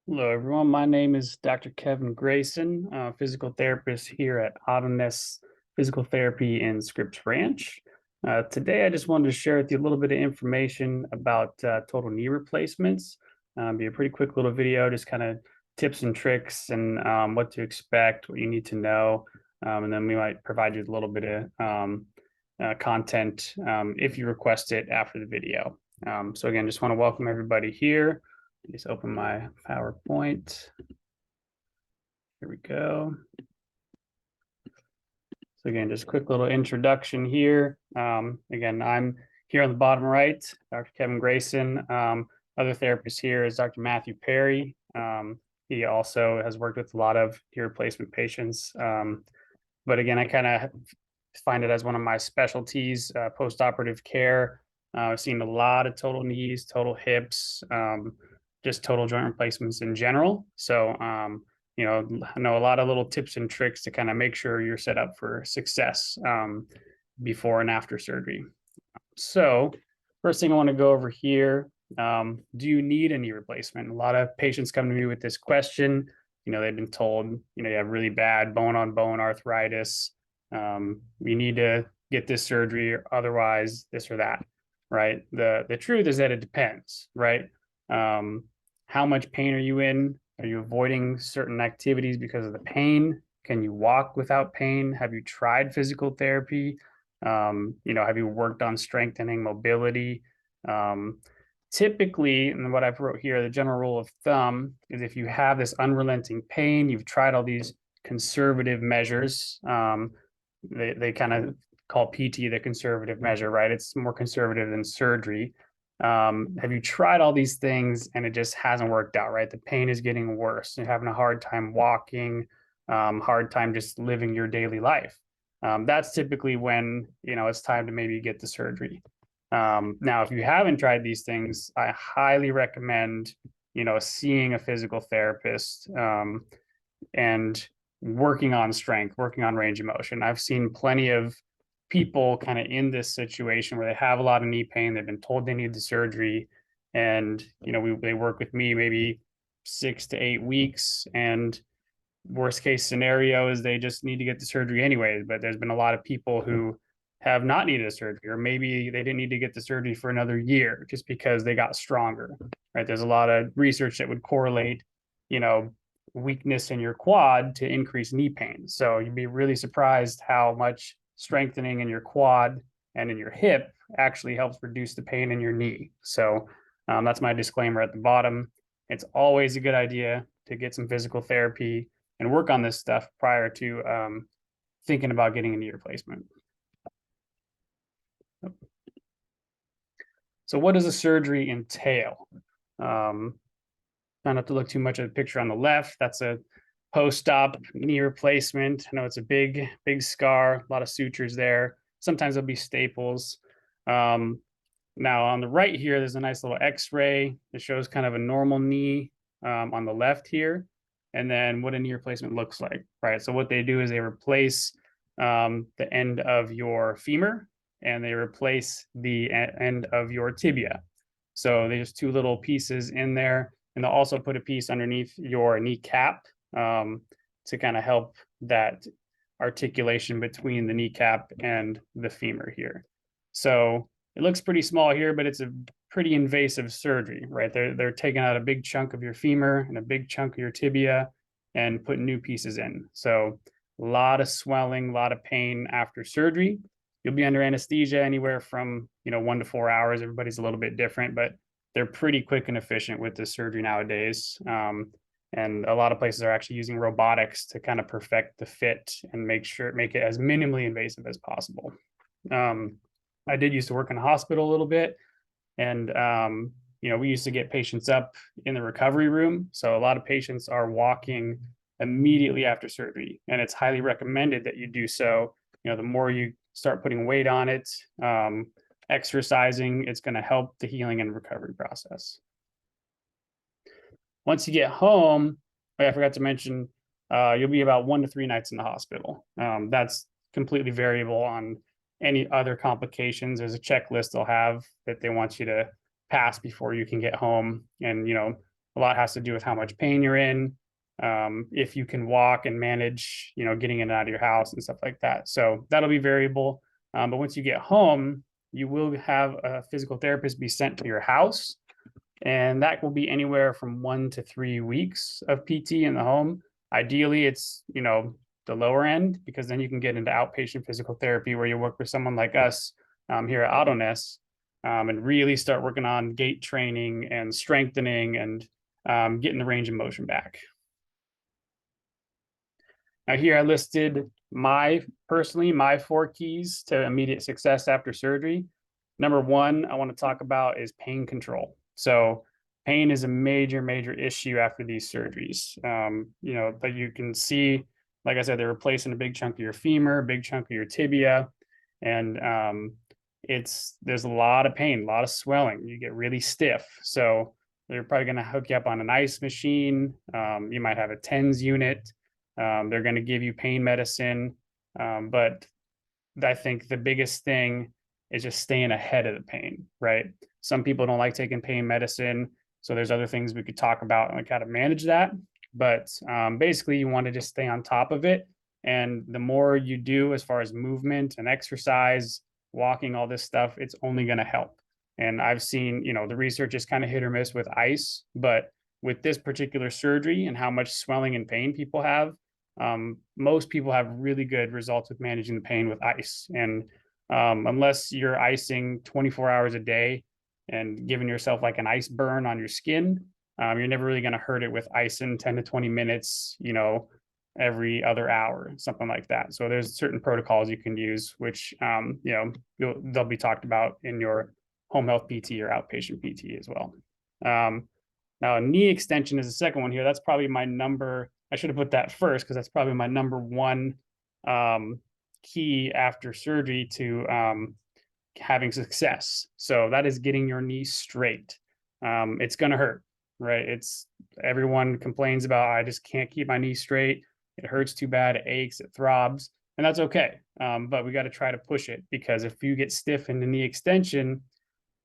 Hello, everyone. My name is Dr. Kevin Grayson, physical therapist here at Auto-Ness Physical Therapy in Scripps Ranch. Today, I just wanted to share with you a little bit of information about total knee replacements. Be a pretty quick little video, just kind of tips and tricks and what to expect, what you need to know. And then we might provide you with a little bit of content if you request it after the video. So again, just want to welcome everybody here. Just open my PowerPoint. Here we go. So again, just a quick little introduction here. Again, I'm here on the bottom right, Dr. Kevin Grayson. Other therapist here is Dr. Matthew Perry. He also has worked with a lot of knee replacement patients. But again, I kind of find it as one of my specialties, post-operative care. I've seen a lot of total knees, total hips, just total joint replacements in general. So, I know a lot of little tips and tricks to kind of make sure you're set up for success before and after surgery. So, first thing I want to go over here, do you need a knee replacement? A lot of patients come to me with this question. They've been told, you have really bad bone on bone arthritis. You need to get this surgery, or otherwise this or that, right? The truth is that it depends, right? How much pain are you in? Are you avoiding certain activities because of the pain? Can you walk without pain? Have you tried physical therapy? Have you worked on strengthening mobility? Typically, and what I've wrote here, the general rule of thumb is if you have this unrelenting pain, you've tried all these conservative measures. They kind of call PT the conservative measure, right? It's more conservative than surgery. Have you tried all these things and it just hasn't worked out, right? The pain is getting worse. You're having a hard time walking, hard time just living your daily life. That's typically when, it's time to maybe get the surgery. Now, if you haven't tried these things, I highly recommend, seeing a physical therapist and working on strength, working on range of motion. I've seen plenty of people kind of in this situation where they have a lot of knee pain. They've been told they need the surgery, and they work with me maybe 6 to 8 weeks, and worst case scenario is they just need to get the surgery anyways. But there's been a lot of people who have not needed a surgery, or maybe they didn't need to get the surgery for another year just because they got stronger, right? There's a lot of research that would correlate, weakness in your quad to increase knee pain. So you'd be really surprised how much strengthening in your quad and in your hip actually helps reduce the pain in your knee. So that's my disclaimer at the bottom. It's always a good idea to get some physical therapy and work on this stuff prior to thinking about getting a knee replacement. So what does a surgery entail? Try not to look too much at the picture on the left. That's a post-op knee replacement. I know it's a big scar, a lot of sutures there. Sometimes there'll be staples. Now on the right here, there's a nice little x-ray that shows kind of a normal knee on the left here, and then what a knee replacement looks like, right? So what they do is they replace the end of your femur and they replace the end of your tibia. So there's two little pieces in there, and they'll also put a piece underneath your kneecap to kind of help that articulation between the kneecap and the femur here. So it looks pretty small here, but it's a pretty invasive surgery, right? They're taking out a big chunk of your femur and a big chunk of your tibia and putting new pieces in. So a lot of swelling, a lot of pain after surgery. You'll be under anesthesia anywhere from 1 to 4 hours. Everybody's a little bit different, but they're pretty quick and efficient with this surgery nowadays. And a lot of places are actually using robotics to kind of perfect the fit and make it as minimally invasive as possible. I did used to work in a hospital a little bit, and we used to get patients up in the recovery room. So a lot of patients are walking immediately after surgery, and it's highly recommended that you do so. The more you start putting weight on it, exercising, it's going to help the healing and recovery process. Once you get home, I forgot to mention, you'll be about 1 to 3 nights in the hospital. That's completely variable on any other complications. There's a checklist they'll have that they want you to pass before you can get home. And, A lot has to do with how much pain you're in, if you can walk and manage, getting in and out of your house and stuff like that. So that'll be variable. But once you get home, you will have a physical therapist be sent to your house. And that will be anywhere from 1 to 3 weeks of PT in the home. Ideally, it's, the lower end, because then you can get into outpatient physical therapy where you work with someone like us here at Auto-Ness, and really start working on gait training and strengthening and getting the range of motion back. Now here I listed my 4 keys to immediate success after surgery. Number one I want to talk about is pain control. So pain is a major, major issue after these surgeries. That you can see, like I said, they're replacing a big chunk of your femur, a big chunk of your tibia, and there's a lot of pain, a lot of swelling. You get really stiff. So they're probably going to hook you up on an ice machine. You might have a TENS unit. They're going to give you pain medicine. But I think the biggest thing is just staying ahead of the pain, right? Some people don't like taking pain medicine. So there's other things we could talk about and how to manage that. But basically, you want to just stay on top of it. And the more you do as far as movement and exercise, walking, all this stuff, it's only going to help. And I've seen, the research is kind of hit or miss with ice, but with this particular surgery and how much swelling and pain people have, most people have really good results with managing the pain with ice. And unless you're icing 24 hours a day and giving yourself like an ice burn on your skin, you're never really going to hurt it with icing 10 to 20 minutes, every other hour, something like that. So there's certain protocols you can use, which, they'll be talked about in your home health PT or outpatient PT as well. Now, knee extension is the second one here. That's probably my number. I should have put that first because that's probably my number one key after surgery to having success. So that is getting your knee straight. It's going to hurt, right? Everyone complains about, I just can't keep my knee straight. It hurts too bad, it aches, it throbs, and that's okay. But we got to try to push it, because if you get stiff in the knee extension,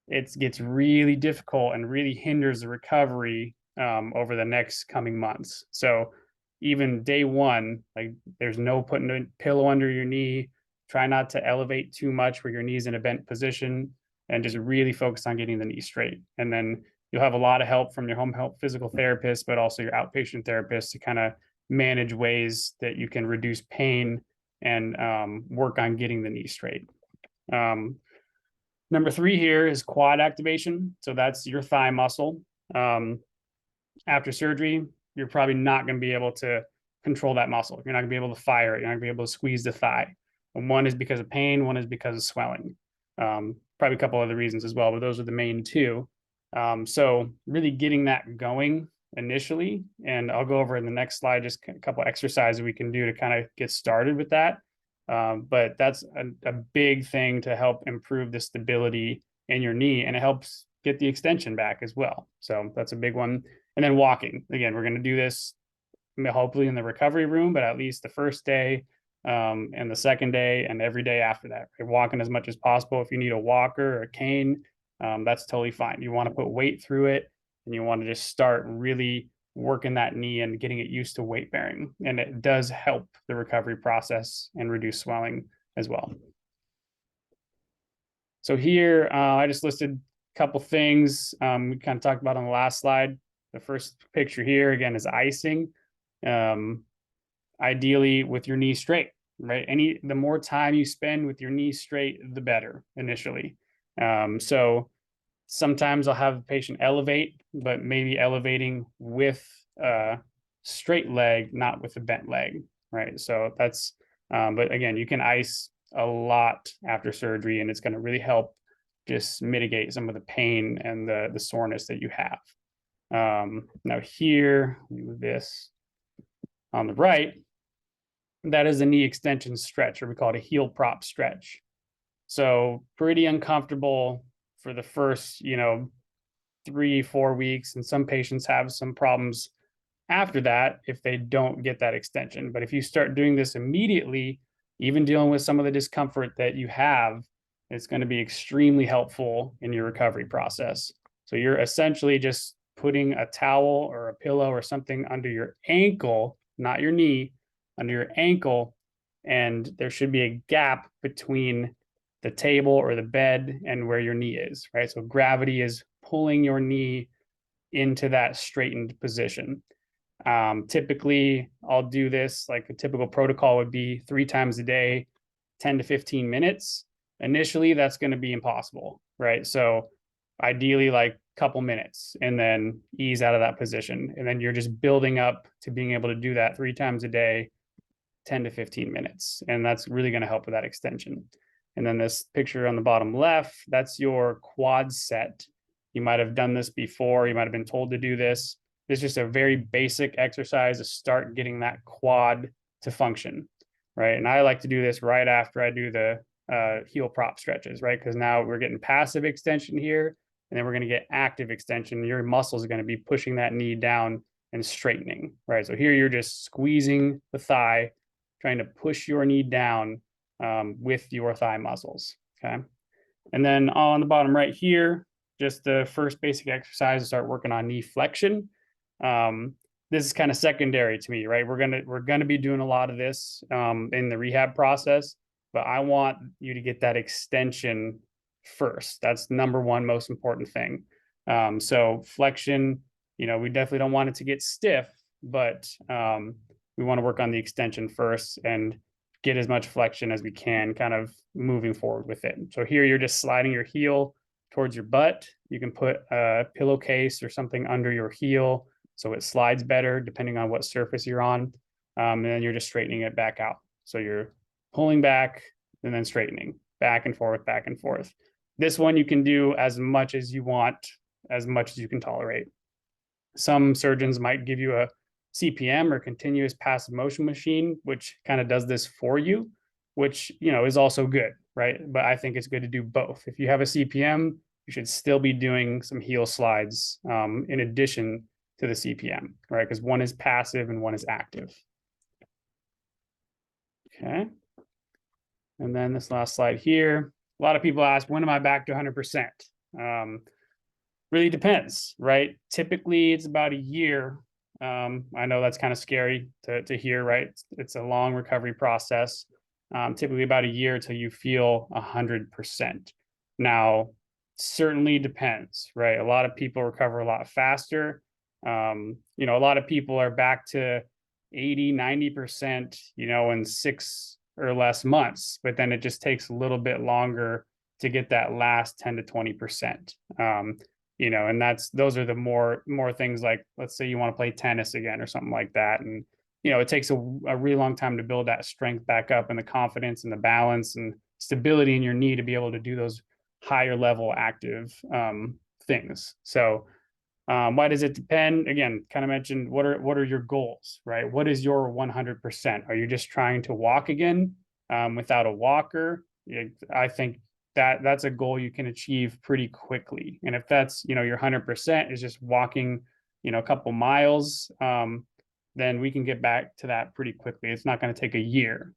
it gets really difficult and really hinders the recovery over the next coming months. So even day one, like there's no putting a pillow under your knee. Try not to elevate too much where your knee's in a bent position, and just really focus on getting the knee straight. And then you'll have a lot of help from your home health physical therapist, but also your outpatient therapist to kind of manage ways that you can reduce pain and work on getting the knee straight. Number 3 here is quad activation. So that's your thigh muscle. After surgery, you're probably not going to be able to control that muscle. You're not going to be able to fire it. You're not going to be able to squeeze the thigh. And one is because of pain, one is because of swelling. Probably a couple other reasons as well, but those are the main two. So really getting that going initially, and I'll go over in the next slide just a couple exercises we can do to kind of get started with that. But that's a big thing to help improve the stability in your knee, and it helps get the extension back as well. So that's a big one. And then walking. Again, we're going to do this hopefully in the recovery room, but at least the first day and the second day and every day after that. Right? Walking as much as possible. If you need a walker or a cane, that's totally fine. You want to put weight through it, and you want to just start really working that knee and getting it used to weight bearing. And it does help the recovery process and reduce swelling as well. So here, I just listed a couple things we kind of talked about on the last slide. The first picture here, again, is icing. Ideally with your knee straight, right? The more time you spend with your knee straight, the better initially. So sometimes I'll have the patient elevate, but maybe elevating with a straight leg, not with a bent leg, right? So that's, but again, you can ice a lot after surgery, and it's going to really help just mitigate some of the pain and the soreness that you have. Now here, let me move this on the right. That is a knee extension stretch, or we call it a heel prop stretch. So pretty uncomfortable for the first, 3-4 weeks. And some patients have some problems after that if they don't get that extension. But if you start doing this immediately, even dealing with some of the discomfort that you have, it's going to be extremely helpful in your recovery process. So you're essentially just putting a towel or a pillow or something under your ankle, not your knee, under your ankle, and there should be a gap between the table or the bed and where your knee is, right? So gravity is pulling your knee into that straightened position. Typically, I'll do this like a typical protocol would be 3 times a day, 10 to 15 minutes. Initially, that's going to be impossible, right? So ideally, like a couple minutes and then ease out of that position. And then you're just building up to being able to do that 3 times a day, 10 to 15 minutes. And that's really going to help with that extension. And then this picture on the bottom left, that's your quad set. You might have done this before. You might have been told to do this. It's just a very basic exercise to start getting that quad to function, right? And I like to do this right after I do the heel prop stretches, right? Because now we're getting passive extension here, and then we're going to get active extension. Your muscles are going to be pushing that knee down and straightening, right? So here you're just squeezing the thigh, trying to push your knee down with your thigh muscles, okay? And then on the bottom right here, just the first basic exercise to start working on knee flexion. This is kind of secondary to me, right? We're gonna be doing a lot of this in the rehab process, but I want you to get that extension first. That's number one most important thing. So flexion, we definitely don't want it to get stiff, but we want to work on the extension first and get as much flexion as we can, kind of moving forward with it. So here you're just sliding your heel towards your butt. You can put a pillowcase or something under your heel so it slides better depending on what surface you're on. And then you're just straightening it back out. So you're pulling back and then straightening back and forth, back and forth. This one you can do as much as you want, as much as you can tolerate. Some surgeons might give you a CPM or continuous passive motion machine, which kind of does this for you, which, is also good, right? But I think it's good to do both. If you have a CPM, you should still be doing some heel slides in addition to the CPM, right? Because one is passive and one is active. Okay. And then this last slide here, a lot of people ask, when am I back to 100%? Really depends, right? Typically, it's about a year. I know that's kind of scary to hear, right? It's a long recovery process. Typically about a year until you feel 100%. Now, certainly depends, right? A lot of people recover a lot faster. A lot of people are back to 80, 90%, in 6 or less months, but then it just takes a little bit longer to get that last 10 to 20%. And those are the more things like, let's say you want to play tennis again or something like that. And, it takes a really long time to build that strength back up and the confidence and the balance and stability in your knee to be able to do those higher level active things. So why does it depend? Again, kind of mentioned, what are your goals, right? What is your 100%? Are you just trying to walk again without a walker? I think that's a goal you can achieve pretty quickly. And if that's, your 100% is just walking, a couple miles, then we can get back to that pretty quickly. It's not going to take a year.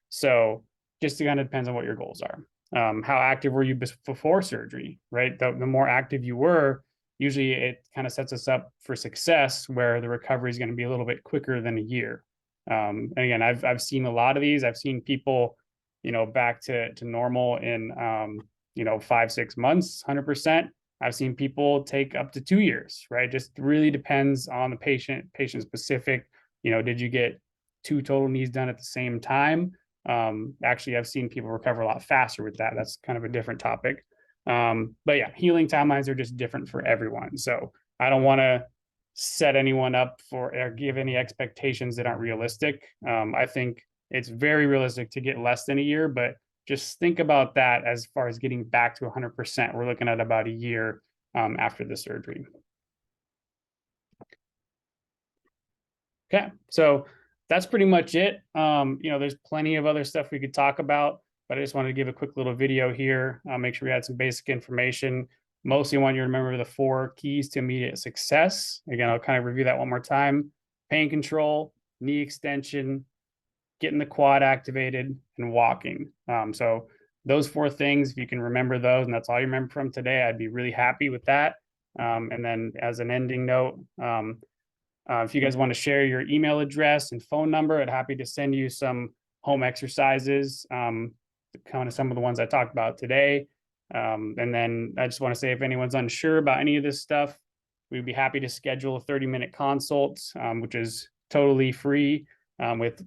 So just kind of depends on what your goals are. How active were you before surgery, right? The more active you were, usually it kind of sets us up for success where the recovery is going to be a little bit quicker than a year. And again, I've seen a lot of these. I've seen people, back to normal in, 5-6 months, 100%. I've seen people take up to 2 years, right? Just really depends on the patient specific. Did you get 2 total knees done at the same time? Actually, I've seen people recover a lot faster with that. That's kind of a different topic. But yeah, healing timelines are just different for everyone. So I don't want to set anyone up for or give any expectations that aren't realistic. I think it's very realistic to get less than a year, but just think about that as far as getting back to 100%. We're looking at about a year after the surgery. Okay, so that's pretty much it. There's plenty of other stuff we could talk about, but I just wanted to give a quick little video here. Make sure we had some basic information. Mostly want you to remember the 4 keys to immediate success. Again, I'll kind of review that one more time. Pain control, knee extension, getting the quad activated, and walking. So those 4 things, if you can remember those, and that's all you remember from today, I'd be really happy with that. And then as an ending note, if you guys want to share your email address and phone number, I'd happy to send you some home exercises, kind of some of the ones I talked about today. And then I just want to say, if anyone's unsure about any of this stuff, we'd be happy to schedule a 30-minute consult, which is totally free, with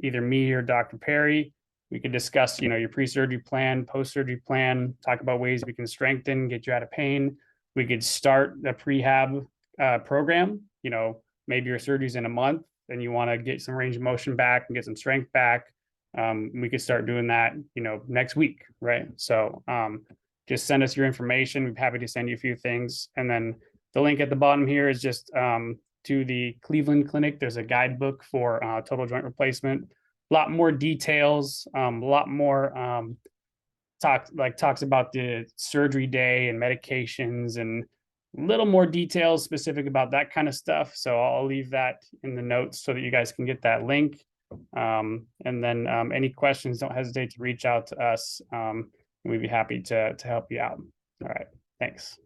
either me or Dr. Perry. We could discuss, your pre-surgery plan, post-surgery plan, talk about ways we can strengthen, get you out of pain. We could start a prehab program. Maybe your surgery's in a month and you want to get some range of motion back and get some strength back. We could start doing that, next week, right? So just send us your information. We're happy to send you a few things. And then the link at the bottom here is just to the Cleveland Clinic. There's a guidebook for total joint replacement. A lot more details, a lot more talks about the surgery day and medications and a little more details specific about that kind of stuff. So I'll leave that in the notes so that you guys can get that link. And then any questions, don't hesitate to reach out to us. We'd be happy to help you out. All right, thanks.